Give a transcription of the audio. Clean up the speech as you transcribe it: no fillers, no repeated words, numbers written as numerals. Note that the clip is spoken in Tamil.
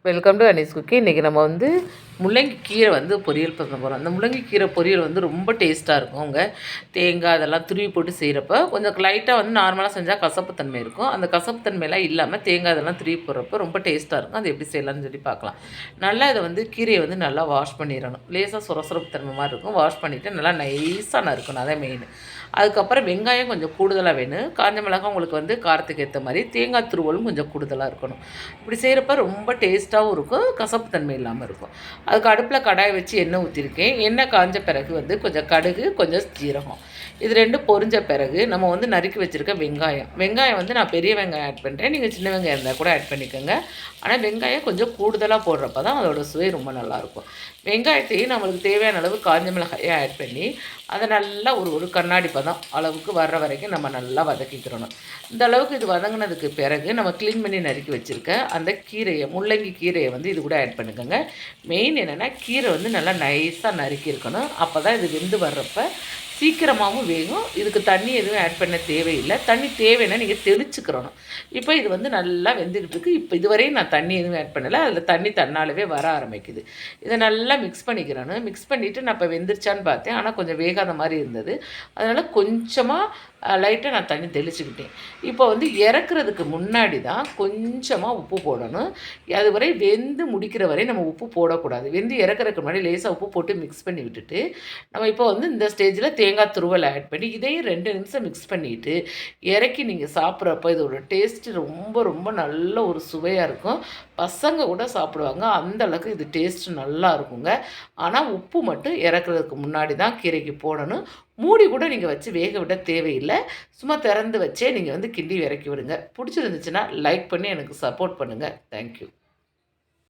Welcome to Anees cookie. இன்றைக்கி நம்ம வந்து முள்ளங்கி கீரை வந்து பொரியல் பண்ண போகிறோம். அந்த முள்ளங்கி கீரை பொரியல் வந்து ரொம்ப டேஸ்ட்டாக இருக்கும். அவங்க தேங்காய் அதெல்லாம் துருவி போட்டு செய்கிறப்ப கொஞ்சம் லைட்டாக வந்து நார்மலாக செஞ்சால் கசப்புத்தன்மை இருக்கும். அந்த கசப்புத்தன்மையெல்லாம் இல்லாமல் தேங்காய் அதெல்லாம் துருவி போடுறப்ப ரொம்ப டேஸ்ட்டாக இருக்கும். அது எப்படி செய்யலாம்னு சொல்லி பார்க்கலாம். நல்லா இதை வந்து கீரையை வந்து நல்லா வாஷ் பண்ணிடணும். லேசாக சுரசுரப்பு தன்மை மாதிரி இருக்கும். வாஷ் பண்ணிவிட்டு நல்லா நைஸாக நறுக்கணும். அதான் மெயின். அதுக்கப்புறம் வெங்காயம் கொஞ்சம் கூடுதலாக வேணும். காஞ்ச மிளகாய் உங்களுக்கு வந்து காரத்துக்கு ஏற்ற மாதிரி, தேங்காய் துருவலும் கொஞ்சம் கூடுதலாக இருக்கணும். இப்படி செய்கிறப்ப ரொம்ப டேஸ்ட்டாகவும் இருக்கும், கசப்பு தன்மை இல்லாமல் இருக்கும். அதுக்கு அடுப்பில் கடாயை வச்சு எண்ணெய் ஊற்றிருக்கேன். எண்ணெய் காஞ்ச பிறகு வந்து கொஞ்சம் கடுகு, கொஞ்சம் ஜீரகம், இது ரெண்டும் பொரிஞ்ச பிறகு நம்ம வந்து நறுக்கி வச்சுருக்க வெங்காயம் வந்து நான் பெரிய வெங்காயம் ஆட் பண்ணுறேன். நீங்கள் சின்ன வெங்காயம் இருந்தால் கூட ஆட் பண்ணிக்கோங்க. ஆனால் வெங்காயம் கொஞ்சம் கூடுதலாக போடுறப்ப தான் அதோடய சுவை ரொம்ப நல்லாயிருக்கும். வெங்காயத்தையும் நம்மளுக்கு தேவையான அளவு காஞ்ச மிளகாயை ஆட் பண்ணி அதை நல்லா ஒரு கண்ணாடி பதம் அளவுக்கு வர்ற வரைக்கும் நம்ம நல்லா வதக்கிக்கிறணும். இந்த அளவுக்கு இது வதங்கினதுக்கு பிறகு நம்ம க்ளீன் பண்ணி நறுக்கி வச்சுருக்க அந்த கீரையை, முள்ளங்கி கீரையை வந்து இது கூட ஆட் பண்ணிக்கோங்க. மெயின் என்னென்னா கீரை வந்து நல்லா நைஸாக நறுக்கியிருக்கணும். அப்போ தான் இது வெந்து வர்றப்போ சீக்கிரமாகவும் வேகும். இதுக்கு தண்ணி எதுவும் ஆட் பண்ண தேவையில்லை. தண்ணி தேவைன்னா நீங்கள் தெளிச்சுக்கிறணும். இப்போ இது வந்து நல்லா வெந்துக்கிட்டு இருக்குது. இப்போ இதுவரையும் நான் தண்ணி எதுவும் ஆட் பண்ணலை. அதில் தண்ணி தன்னாலவே வர ஆரம்பிக்குது. இதை நல்லா மிக்ஸ் பண்ணிக்கிறணும். மிக்ஸ் பண்ணிவிட்டு நான் இப்போ வெந்துருச்சான்னு பார்த்தேன். ஆனால் கொஞ்சம் வேகாத மாதிரி இருந்தது. அதனால் கொஞ்சமாக லைட்டாக நான் தண்ணி தெளிச்சுக்கிட்டேன். இப்போ வந்து இறக்குறதுக்கு முன்னாடி தான் கொஞ்சமாக உப்பு போடணும். அதுவரை வெந்து முடிக்கிற வரை நம்ம உப்பு போடக்கூடாது. வெந்து இறக்குறதுக்கு முன்னாடி லேசாக உப்பு போட்டு மிக்ஸ் பண்ணி விட்டுட்டு நம்ம இப்போ வந்து இந்த ஸ்டேஜில் தேங்காய் துருவல் ஆட் பண்ணி இதையும் 2 நிமிஷம் மிக்ஸ் பண்ணிவிட்டு இறக்கி நீங்கள் சாப்பிட்றப்ப இதோட டேஸ்ட்டு ரொம்ப ரொம்ப நல்ல ஒரு சுவையாக இருக்கும். பசங்க கூட சாப்பிடுவாங்க. அந்த அளவுக்கு இது டேஸ்ட்டு நல்லா இருக்குங்க. ஆனால் உப்பு மட்டும் இறக்குறதுக்கு முன்னாடி தான் கீரைக்கு போடணும். மூடி கூட நீங்கள் வச்சு வேக விட தேவையில்லை. சும்மா திறந்து வச்சே நீங்கள் வந்து கிண்டி இறக்கி விடுங்க. பிடிச்சிருந்துச்சுன்னா லைக் பண்ணி எனக்கு சப்போர்ட் பண்ணுங்கள். தேங்க்யூ.